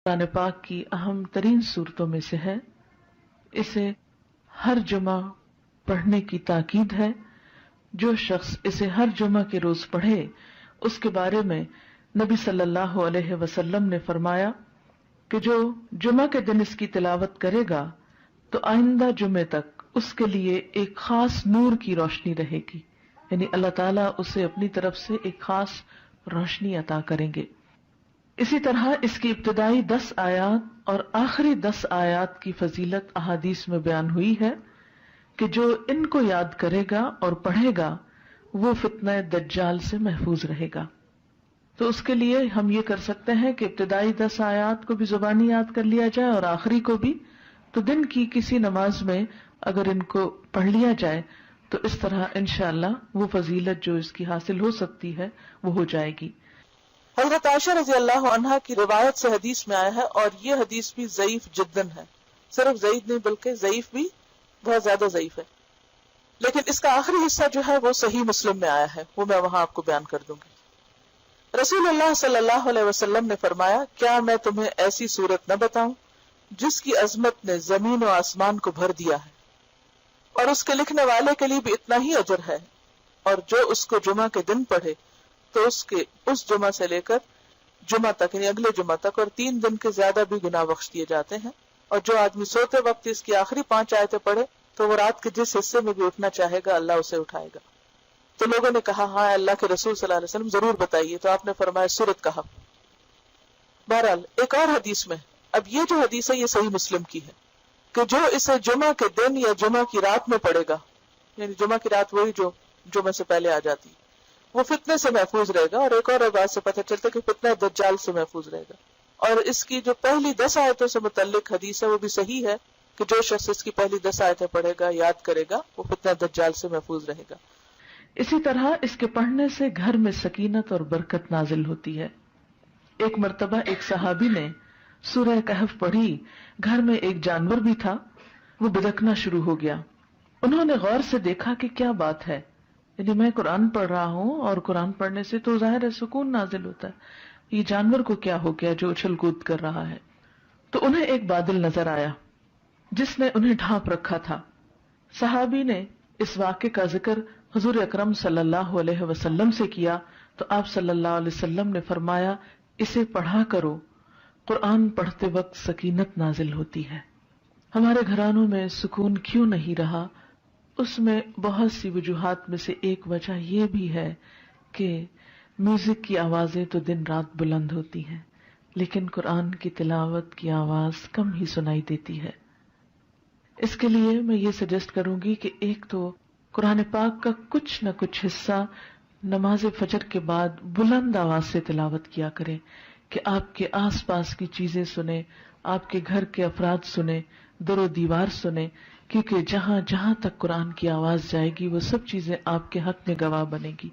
قرآن پاک کی اہم ترین صورتوں میں سے ہے. اسے ہر جمعہ پڑھنے کی تاکید ہے. جو شخص اسے ہر جمعہ کے روز پڑھے اس کے بارے میں نبی صلی اللہ علیہ وسلم نے فرمایا کہ جو جمعہ کے دن اس کی تلاوت کرے گا تو آئندہ جمعے تک اس کے لیے ایک خاص نور کی روشنی رہے گی، یعنی اللہ تعالیٰ اسے اپنی طرف سے ایک خاص روشنی عطا کریں گے. اسی طرح اس کی ابتدائی 10 آیات اور آخری 10 آیات کی فضیلت احادیث میں بیان ہوئی ہے کہ جو ان کو یاد کرے گا اور پڑھے گا وہ فتنہ دجال سے محفوظ رہے گا. تو اس کے لیے ہم یہ کر سکتے ہیں کہ ابتدائی 10 آیات کو بھی زبانی یاد کر لیا جائے اور آخری کو بھی. تو دن کی کسی نماز میں اگر ان کو پڑھ لیا جائے تو اس طرح انشاءاللہ وہ فضیلت جو اس کی حاصل ہو سکتی ہے وہ ہو جائے گی. حضرت عائشہ رضی اللہ عنہا کی روایت سے حدیث میں آیا ہے، اور یہ حدیث بھی ضعیف جداً ہے، صرف ضعیف نہیں بلکہ ضعیف بھی بہت زیادہ ضعیف ہے، لیکن اس کا آخری حصہ جو ہے وہ صحیح مسلم میں آیا ہے، وہ میں وہاں آپ کو بیان کر دوں گی. رسول اللہ صلی اللہ علیہ وسلم نے فرمایا، کیا میں تمہیں ایسی صورت نہ بتاؤں جس کی عظمت نے زمین و آسمان کو بھر دیا ہے، اور اس کے لکھنے والے کے لیے بھی اتنا ہی اجر ہے، اور جو اس کو جمعہ کے دن پڑھے تو اس جمعہ سے لے کر جمعہ تک یعنی اگلے جمعہ تک اور 3 دن کے زیادہ بھی گناہ بخش دیے جاتے ہیں. اور جو آدمی سوتے وقت اس کی آخری 5 آیتیں پڑھے تو وہ رات کے جس حصے میں بھی اٹھنا چاہے گا اللہ اسے اٹھائے گا. تو لوگوں نے کہا ہاں اللہ کے رسول صلی اللہ علیہ وسلم ضرور بتائیے، تو آپ نے فرمایا سورت کہا. بہرحال ایک اور حدیث میں، اب یہ جو حدیث ہے یہ صحیح مسلم کی ہے کہ جو اسے جمعہ کے دن یا جمعہ کی رات میں پڑھے گا، یعنی جمعہ کی رات وہی جو جمعہ سے پہلے آ جاتی، وہ فتنے سے محفوظ رہے گا. اور ایک اور بات سے پتہ چلتا ہے کہ فتنہ دجال سے محفوظ رہے گا. اور اس کی جو پہلی 10 آیتوں سے متعلق حدیث ہے وہ بھی صحیح ہے کہ جو شخص اس کی پہلی 10 آیتیں پڑھے گا، یاد کرے گا، وہ فتنہ دجال سے محفوظ رہے گا. اسی طرح اس کے پڑھنے سے گھر میں سکینت اور برکت نازل ہوتی ہے. ایک مرتبہ ایک صحابی نے سورہ کہف پڑھی، گھر میں ایک جانور بھی تھا، وہ بدکنا شروع ہو گیا. انہوں نے غور سے دیکھا کہ کیا بات ہے، یعنی میں قرآن پڑھ رہا ہوں اور قرآن پڑھنے سے تو ظاہر ہے سکون نازل ہوتا ہے، یہ جانور کو کیا ہو گیا جو اچھل کود کر رہا ہے. تو انہیں ایک بادل نظر آیا جس نے انہیں ڈھانپ رکھا تھا. صحابی نے اس واقعے کا ذکر حضور اکرم صلی اللہ علیہ وسلم سے کیا تو آپ صلی اللہ علیہ وسلم نے فرمایا اسے پڑھا کرو، قرآن پڑھتے وقت سکینت نازل ہوتی ہے. ہمارے گھرانوں میں سکون کیوں نہیں رہا؟ اس میں بہت سی وجوہات میں سے ایک وجہ یہ بھی ہے کہ میوزک کی آوازیں تو دن رات بلند ہوتی ہیں لیکن قرآن کی تلاوت کی آواز کم ہی سنائی دیتی ہے. اس کے لیے میں یہ سجیسٹ کروں گی کہ ایک تو قرآن پاک کا کچھ نہ کچھ حصہ نماز فجر کے بعد بلند آواز سے تلاوت کیا کریں کہ آپ کے آس پاس کی چیزیں سنیں، آپ کے گھر کے افراد سنیں، در و دیوار سنیں، کیونکہ جہاں جہاں تک قرآن کی آواز جائے گی وہ سب چیزیں آپ کے حق میں گواہ بنے گی.